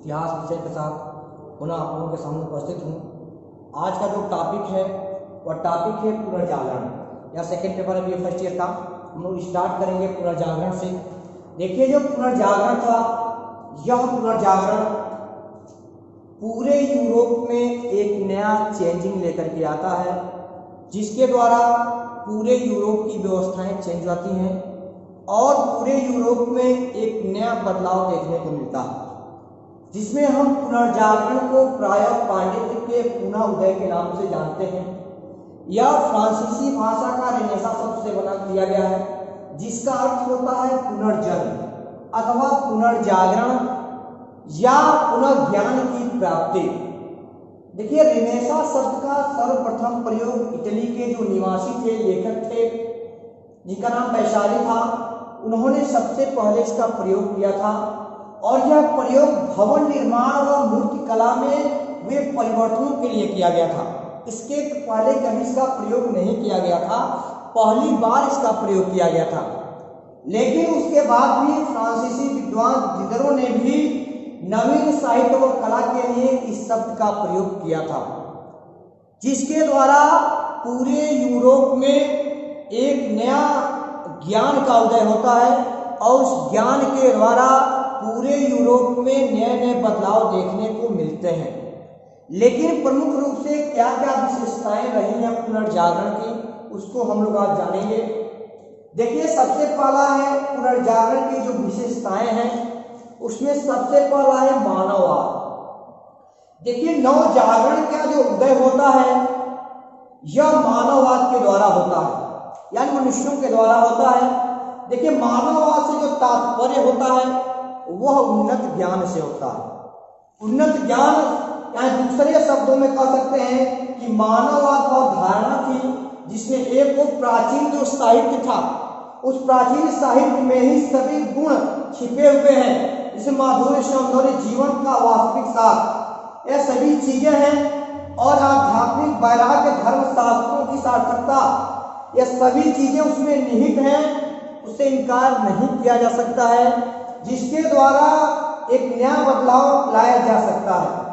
इतिहास विषय के साथ पुनः आप लोगों के सामने उपस्थित हूँ। आज का जो टॉपिक है वह टॉपिक है पुनर्जागरण। या सेकेंड पेपर अभी फर्स्ट ईयर का हम लोग स्टार्ट करेंगे पुनर्जागरण से। देखिए जो पुनर्जागरण था, यह पुनर्जागरण पूरे यूरोप में एक नया चेंजिंग लेकर के आता है, जिसके द्वारा पूरे यूरोप की व्यवस्थाएं चेंज होती हैं और पूरे यूरोप में एक नया बदलाव देखने को मिलता है, जिसमें हम पुनर्जागरण को प्रायः पांडित्य के पुनः उदय के नाम से जानते हैं। यह फ्रांसीसी भाषा का रेनेसां शब्द से बना लिया गया है, जिसका अर्थ होता है पुनर्जन्म अथवा पुनर्जागरण या पुनर्ज्ञान की प्राप्ति। देखिए रेनेसां शब्द का सर्वप्रथम प्रयोग इटली के जो निवासी थे, लेखक थे, जिनका नाम पैशाली था, उन्होंने सबसे पहले इसका प्रयोग किया था। और यह प्रयोग भवन निर्माण व मूर्ति कला में वे परिवर्तनों के लिए किया गया था। इसके पहले कभी इसका प्रयोग नहीं किया गया था, पहली बार इसका प्रयोग किया गया था। लेकिन उसके बाद भी फ्रांसीसी विद्वान दिदरों ने भी नवीन साहित्य व कला के लिए इस शब्द का प्रयोग किया था, जिसके द्वारा पूरे यूरोप में एक नया ज्ञान का उदय होता है और उस ज्ञान के द्वारा पूरे यूरोप में नए नए बदलाव देखने को मिलते हैं। लेकिन प्रमुख रूप से क्या क्या विशेषताएं रही हैं पुनर्जागरण की, उसको हम लोग आज जानेंगे। देखिए सबसे पहला है पुनर्जागरण की जो विशेषताएं हैं, उसमें सबसे पहला है मानववाद। देखिए नवजागरण का जो उदय होता है यह मानववाद के द्वारा होता है, यानी मनुष्यों के द्वारा होता है। देखिए मानववाद से जो तात्पर्य होता है वह उन्नत ज्ञान से होता है। उन्नत ज्ञान यानी दूसरे शब्दों में कह सकते हैं कि मानववाद वह धारणा थी जिसमें एक वो प्राचीन जो साहित्य था, उस प्राचीन साहित्य में ही सभी गुण छिपे हुए हैं, जैसे माधुर्य, सौंदर्य, जीवन का वास्तविक सार, यह सभी चीजें हैं। और आध्यात्मिक वैराग्य, धर्म शास्त्रों की सार्थकता, यह सभी चीजें उसमें निहित हैं, उससे इनकार नहीं किया जा सकता है, जिसके द्वारा एक नया बदलाव लाया जा सकता है।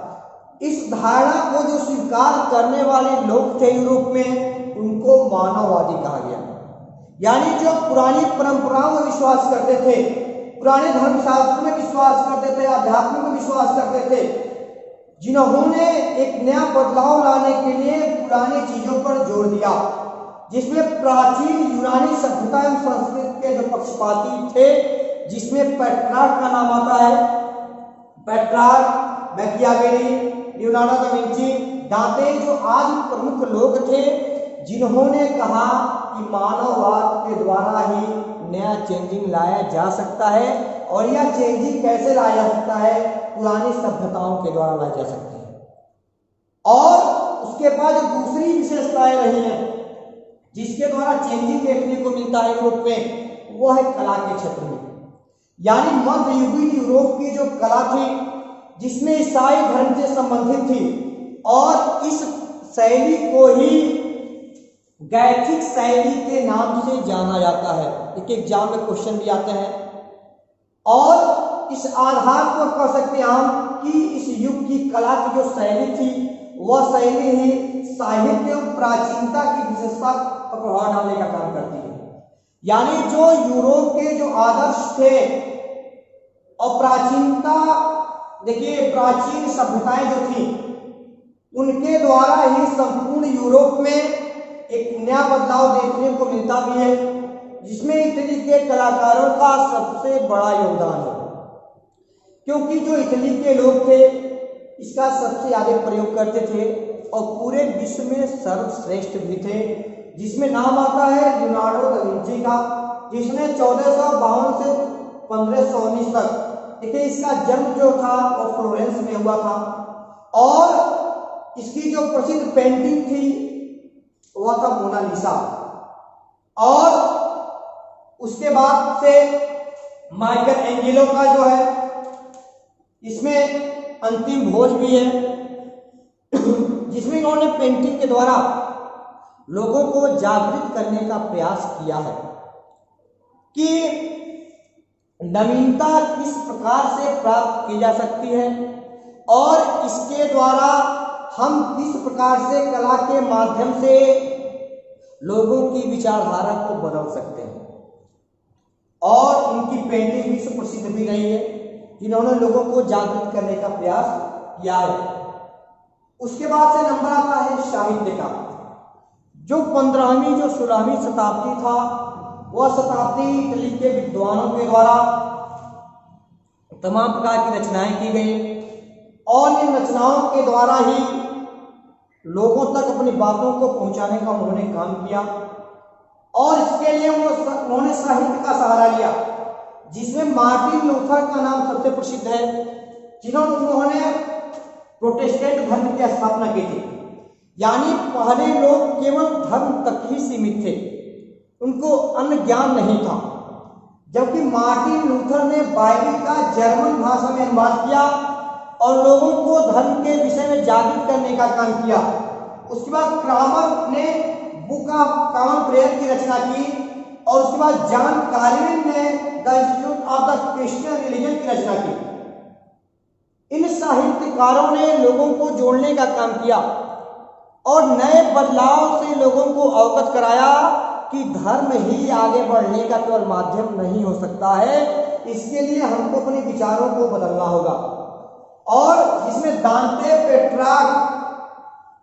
इस धारणा को जो स्वीकार करने वाले लोग थे यूरोप में, उनको मानववादी कहा गया। यानी जो पुरानी परंपराओं में विश्वास करते थे, पुराने धर्मशास्त्र में विश्वास करते थे, अध्यात्म में विश्वास करते थे, जिन्होंने एक नया बदलाव लाने के लिए पुरानी चीजों पर जोर दिया, जिसमें प्राचीन यूनानी सभ्यता एवं संस्कृति के जो पक्षपाती थे, जिसमें पेट्रार्क का नाम आता है, Petrarch, Machiavelli, Leonardo da Vinci, दांते, जो आज प्रमुख लोग थे, जिन्होंने कहा कि मानववाद के द्वारा ही नया चेंजिंग लाया जा सकता है। और यह चेंजिंग कैसे लाया जा सकता है? पुरानी सभ्यताओं के द्वारा लाया जा सकती है। और उसके बाद दूसरी विशेषताएं रही हैं जिसके द्वारा चेंजिंग देखने को मिलता है यूरोप में, वो है कला के क्षेत्र में। यानी मध्ययुगीन यूरोप की जो कला थी, जिसमें ईसाई धर्म से संबंधित थी, और इस शैली को ही गैथिक शैली के नाम से जाना जाता है। एक एग्जाम में क्वेश्चन भी आते हैं। और इस आधार पर कह सकते हैं हम कि इस युग की कला की जो शैली थी, वह शैली ही साहित्य और प्राचीनता की विशेषता पर प्रभाव डालने का काम करती है। यानी जो यूरोप के जो आदर्श थे और प्राचीनता, देखिए प्राचीन सभ्यताएं जो थी, उनके द्वारा ही संपूर्ण यूरोप में एक नया बदलाव देखने को मिलता भी है, जिसमें इटली के कलाकारों का सबसे बड़ा योगदान है। क्योंकि जो इटली के लोग थे इसका सबसे ज्यादा प्रयोग करते थे और पूरे विश्व में सर्वश्रेष्ठ भी थे, जिसमें नाम आता है लियोनार्डो दा विंची का, जिसने 1452 से 1519 तक, देखिए इसका जन्म जो था वो फ्लोरेंस में हुआ था। और इसकी जो प्रसिद्ध पेंटिंग थी वह था मोनालिसा। और उसके बाद से माइकल एंजेलो का जो है, इसमें अंतिम भोज भी है, जिसमें उन्होंने पेंटिंग के द्वारा लोगों को जागृत करने का प्रयास किया है कि नवीनता किस प्रकार से प्राप्त की जा सकती है और इसके द्वारा हम किस प्रकार से कला के माध्यम से लोगों की विचारधारा को बदल सकते हैं। और इनकी पेंटिंग विश्व प्रसिद्ध भी रही है, जिन्होंने लोगों को जागृत करने का प्रयास किया है। उसके बाद से नंबर आता है साहित्य का। जो 15वीं जो 16वीं शताब्दी था, वह शताब्दी इटली के विद्वानों के द्वारा तमाम प्रकार की रचनाएं की गई और इन रचनाओं के द्वारा ही लोगों तक अपनी बातों को पहुंचाने का उन्होंने काम किया। और इसके लिए उन्होंने साहित्य का सहारा लिया, जिसमें मार्टिन लूथर का नाम सबसे प्रसिद्ध है, जिन्होंने प्रोटेस्टेंट धर्म की स्थापना की थी। यानी पहले लोग केवल धर्म तक ही सीमित थे, उनको अन्य ज्ञान नहीं था। जबकि मार्टिन लूथर ने बाइबल का जर्मन भाषा में अनुवाद किया और लोगों को धर्म के विषय में जागृत करने का काम किया। उसके बाद क्रामर ने बुक ऑफ कॉमन प्रेयर की रचना की और उसके बाद जॉन कार्लिन ने the institute of the Christian religion की रचना की। इन साहित्यकारों ने लोगों को जोड़ने का काम किया और नए बदलाव से लोगों को अवगत कराया कि धर्म ही आगे बढ़ने का केवल माध्यम नहीं हो सकता है, इसके लिए हमको अपने विचारों को बदलना होगा। और जिसमें दांते, Petrarch,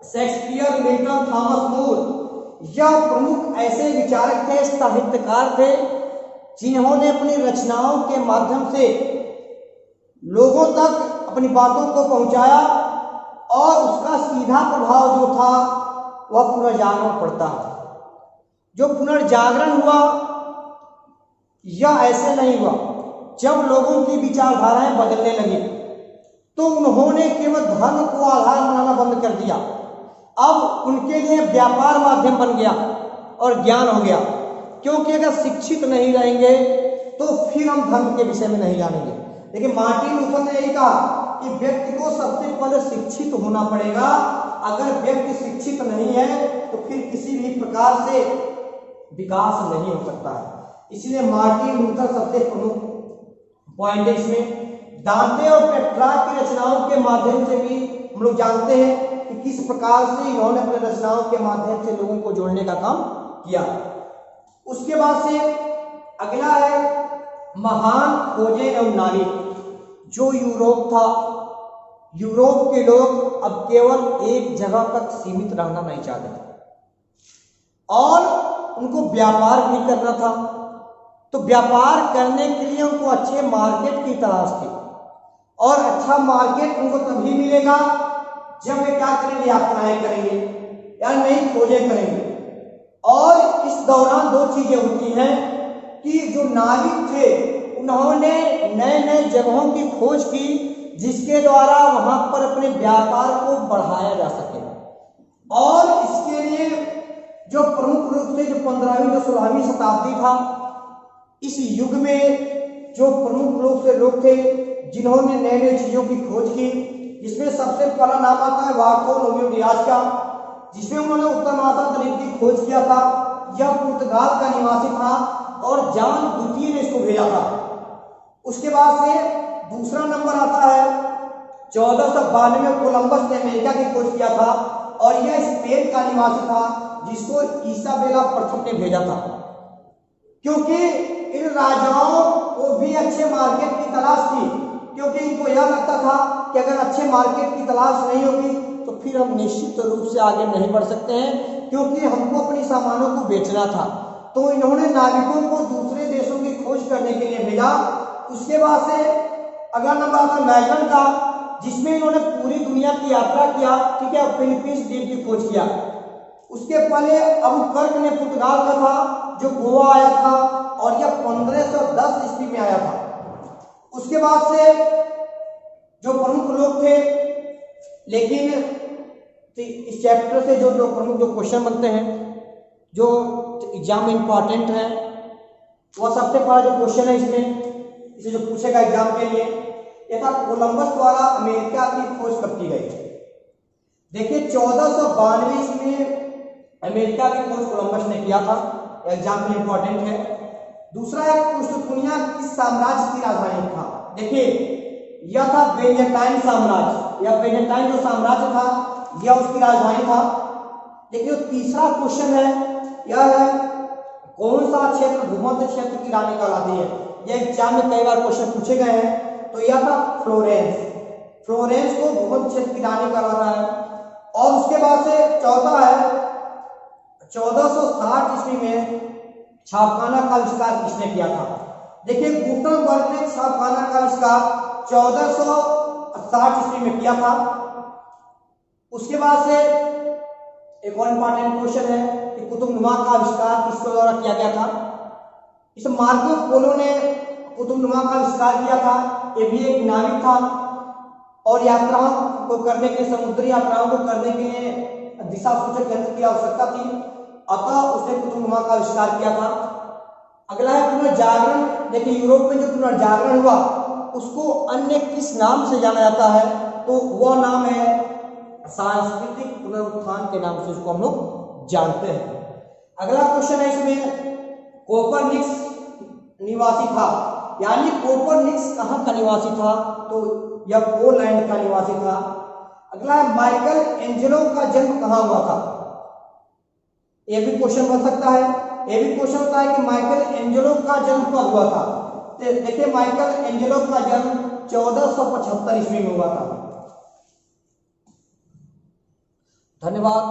Shakespeare, Milton, Thomas More, यह प्रमुख ऐसे विचारक थे, साहित्यकार थे, जिन्होंने अपनी रचनाओं के माध्यम से लोगों तक अपनी बातों को पहुंचाया और उसका सीधा प्रभाव जो था वह पुनर्जागरण पड़ता है। जो पुनर्जागरण हुआ यह ऐसे नहीं हुआ, जब लोगों की विचारधाराएं बदलने लगी तो उन्होंने केवल धर्म को आधार बनाना बंद कर दिया। अब उनके लिए व्यापार माध्यम बन गया और ज्ञान हो गया, क्योंकि अगर शिक्षित नहीं रहेंगे तो फिर हम धर्म के विषय में नहीं जानेंगे। लेकिन मार्टिन लूथर ने यही कहा कि व्यक्ति को सबसे पहले शिक्षित होना पड़ेगा। अगर व्यक्ति शिक्षित नहीं है तो फिर किसी भी प्रकार से विकास नहीं हो सकता है। इसलिए मार्टिन लूथर सबसे प्रमुख पॉइंट है इसमें। दांते और पेट्रार्क की रचनाओं के माध्यम से भी हम लोग जानते हैं कि किस प्रकार से इन्होंने अपने रचनाओं के माध्यम से लोगों को जोड़ने का काम किया। उसके बाद से अगला है महान खोजे एवं नाविक। जो यूरोप था, यूरोप के लोग अब केवल एक जगह तक सीमित रहना नहीं चाहते थे और उनको व्यापार भी करना था। तो व्यापार करने के लिए उनको अच्छे मार्केट की तलाश थी और अच्छा मार्केट उनको तभी मिलेगा जब वे क्या करेंगे, यात्राएं करेंगे या नई खोजें करेंगे। और इस दौरान दो चीजें होती हैं कि जो नाविक थे उन्होंने नए नए जगहों की खोज की, जिसके द्वारा वहां पर अपने व्यापार को बढ़ाया जा सके। और इसके लिए जो प्रमुख रूप से जो 15वीं जो 16वीं शताब्दी था, इस युग में जो प्रमुख रूप से लोग थे जिन्होंने नए नए चीजों की खोज की, जिसमें सबसे पहला नाम आता है बार्थोलोमेव डियाज का, जिसमें उन्होंने उत्तर महाद्वीप की खोज किया था। यह पुर्तगाल का निवासी था और जॉन द्वितीय ने इसको भेजा था। उसके बाद से दूसरा नंबर आता है 1492 में कोलंबस ने अमेरिका की खोज किया था और यह स्पेन का निवासी था, जिसको इसाबेला प्रथम ने भेजा था। क्योंकि इन राजाओं को भी अच्छे मार्केट की तलाश थी, क्योंकि इनको यह लगता था कि अगर अच्छे मार्केट की तलाश नहीं होगी तो फिर हम निश्चित रूप से आगे नहीं बढ़ सकते हैं, क्योंकि हमको अपनी सामानों को बेचना था। तो इन्होंने नाविकों को दूसरे देशों की खोज करने के लिए भेजा। उसके बाद से अगला नंबर आता है मैगन का, जिसमें इन्होंने पूरी दुनिया की यात्रा किया, ठीक है, फिलीपींस द्वीप की खोज किया। उसके पहले अबुकर्क ने पुर्तगाल का था, जो गोवा आया था और यह 1510 ईस्वी में आया था। उसके बाद से जो प्रमुख लोग थे, लेकिन इस चैप्टर से जो प्रमुख जो क्वेश्चन बनते हैं जो एग्जाम में इंपॉर्टेंट है, वह सबसे पहला जो क्वेश्चन है इसमें इसे जो पूछेगा एग्जाम के लिए, यह था कोलंबस द्वारा अमेरिका की खोज कब की गई। देखिए 1492 ईस्वी में अमेरिका की खोज कोलंबस ने किया था, एग्जाम में इंपॉर्टेंट है। दूसरा है कुस्तुनिया किस साम्राज्य की राजधानी था। देखिए यह था बेंजाटाइन साम्राज्य, या बेनेटाइन जो साम्राज्य था यह उसकी राजधानी था। देखिए तीसरा क्वेश्चन है, यह है कौन सा क्षेत्र भूमध्य क्षेत्र की रानी कहलाती है। यह एग्जाम में कई बार क्वेश्चन पूछे गए हैं। तो यह था फ्लोरेंस। फ्लोरेंस को भूमध्य क्षेत्र की रानी कहलाता है। और उसके बाद से चौथा है 1460 ईस्वी में छापखाना का आविष्कार किसने किया था। देखिए गुटेनबर्ग ने छापखाना का आविष्कार 1460 ईस्वी में किया था। उसके बाद से एक और इंपॉर्टेंट क्वेश्चन है कि कुतुबनुमा का आविष्कार किसके द्वारा किया गया था। इस मार्को पोलो ने कुतुबनुमा का आविष्कार किया था। ये भी एक नाविक था और यात्राओं को करने के समुद्री यात्राओं को करने के लिए दिशा सूचक यंत्र की आवश्यकता थी, अतः उसने कुतुबनुमा का आविष्कार किया था। अगला है पुनर्जागरण। देखिए यूरोप में जो पुनर्जागरण हुआ उसको अन्य किस नाम से जाना जाता है, तो वह नाम है सांस्कृतिक पुनरुत्थान के नाम से उसको हम लोग जानते हैं। अगला क्वेश्चन है इसमें कोपरनिकस निवासी था, यानी कोपरनिकस कहाँ का निवासी था, तो यह पोलैंड का निवासी था। अगला है माइकल एंजेलो का जन्म कहाँ हुआ था। यह भी क्वेश्चन बन सकता है। यह भी क्वेश्चन होता है कि माइकल एंजेलो का जन्म कब हुआ था। देखिए माइकल एंजेलो का जन्म 1475 ईस्वी में हुआ था। धन्यवाद।